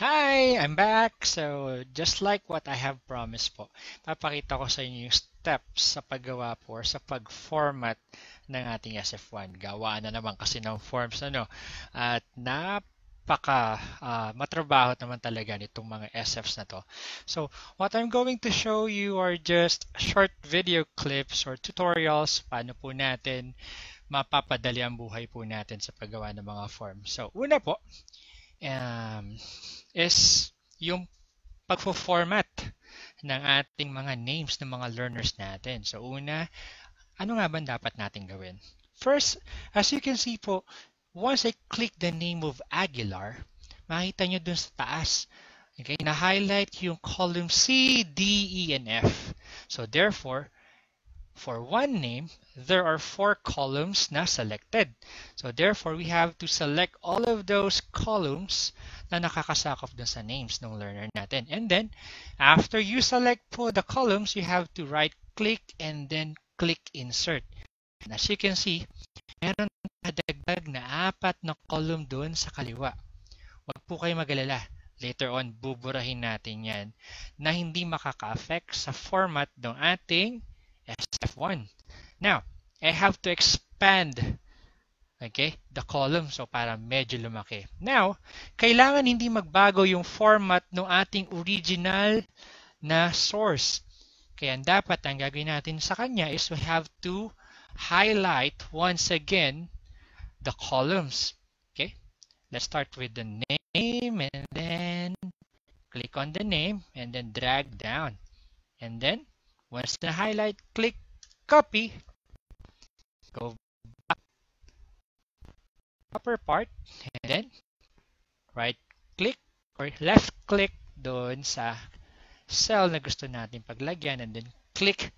Hi, I'm back. So, just like what I have promised po, papakita ko sa inyo yung steps sa paggawa po or sa pag-format ng ating SF1. Gawaan na naman kasi ng forms at matrabaho naman talaga nitong mga SFs na to. So, what I'm going to show you are just short video clips or tutorials paano po natin mapapadali ang buhay po natin sa paggawa ng mga forms. So, una po, um, is yung pagfo-format ng ating mga names ng mga learners natin. So una, ano nga ba dapat natin gawin? First, as you can see po, once I click the name of Aguilar, makita nyo dun sa taas. Okay, na-highlight yung column C, D, E, and F. So therefore, for one name, there are four columns na selected. So therefore, we have to select all of those columns na nakakasakop dun sa names ng learner natin. And then, after you select po the columns, you have to right-click and then click Insert. And as you can see, meron nadagdag na 4 na column dun sa kaliwa. Huwag po kayo mag-alala. Later on, buburahin natin yan na hindi makaka-affect sa format ng ating SF1. Now, I have to expand the column. So, para medyo lumaki. Now, kailangan hindi magbago yung format ng ating original na source. Kaya dapat ang gagawin natin sa kanya is we have to highlight once again the columns. Okay? Let's start with the name and then click on the name and then drag down. And then, once na highlight, click copy, go back upper part, and then right click or left click doon sa cell na gusto natin paglagyan and then click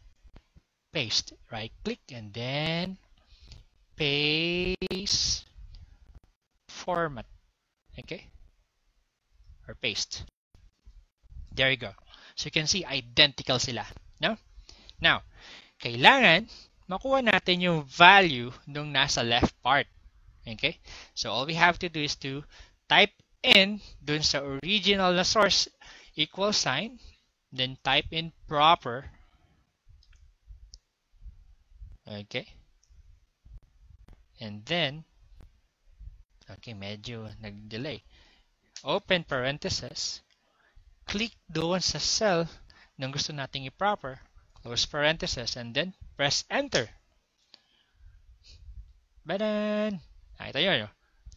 paste. Right click and then paste format. Okay? Or paste. There you go. So you can see identical sila. No? Now, kailangan makuha natin yung value nung nasa left part. Okay? So all we have to do is to type in dun sa original na source equal sign, then type in proper. Okay? And then, okay, medyo nag-delay. Open parenthesis, click doon sa cell na gusto nating i-proper, close parenthesis, and then press enter. Badan! Nakita nyo, no?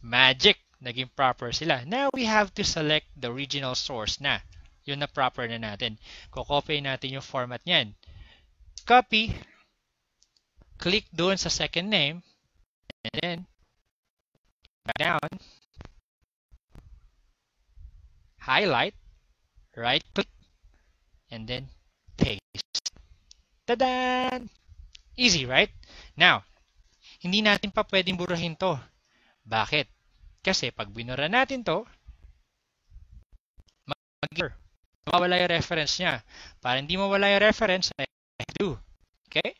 Magic! Naging proper sila. Now, we have to select the original source na. Yun na proper na natin. Kukopy natin yung format niyan. Copy. Click doon sa second name. And then, back down. Highlight. Right click. And then, paste. Tadan! Easy, right? Now, hindi natin pa pwedeng burahin to. Bakit? Kasi pag binura natin to, mawala yung reference niya. Para hindi mawala yung reference, I do. Okay?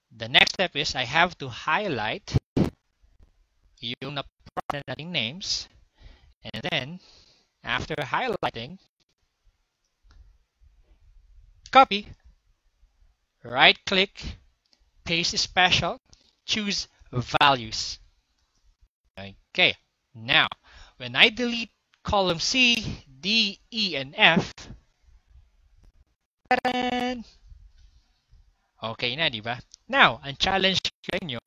The next step is I have to highlight yung na-proper nating names. And then, after highlighting, copy, right-click, paste special, choose values. Okay, now, when I delete column C, D, E, and F, okay na, di ba? Now, ang challenge ko inyo,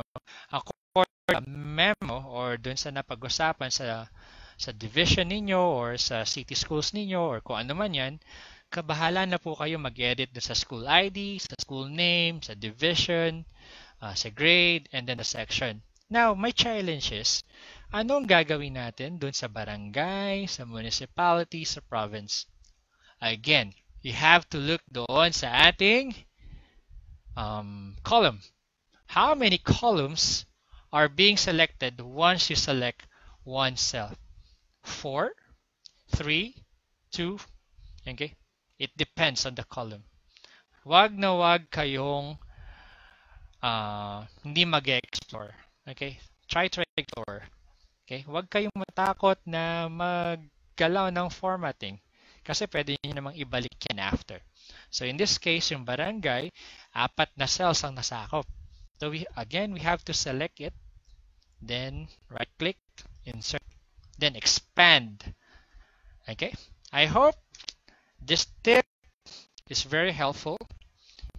according to memo or dun sa napag-usapan sa division ninyo or sa city schools ninyo or kung ano man yan, kabahala na po kayo mag-edit sa school ID, sa school name, sa division, sa grade, and then the section. Now, my challenge is, anong gagawin natin dun sa barangay, sa municipality, sa province? Again, you have to look doon sa ating column. How many columns are being selected once you select one cell? 4, 3, 2, okay? It depends on the column. Wag na wag kayong hindi mag-explore. Okay? Try to explore. Okay? Huwag kayong matakot na maggalaw ng formatting kasi pwede nyo namang ibalik yan after. So in this case, yung barangay, 4 na cells ang nasakop. So again, we have to select it, then right-click, insert, then expand. Okay? I hope this tip is very helpful.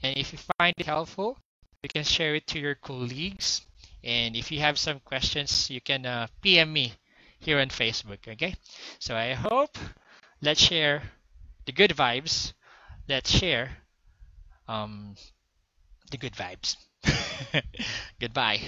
And if you find it helpful, you can share it to your colleagues. And if you have some questions, you can PM me here on Facebook. Okay? So I hope, let's share the good vibes. Let's share the good vibes. Goodbye.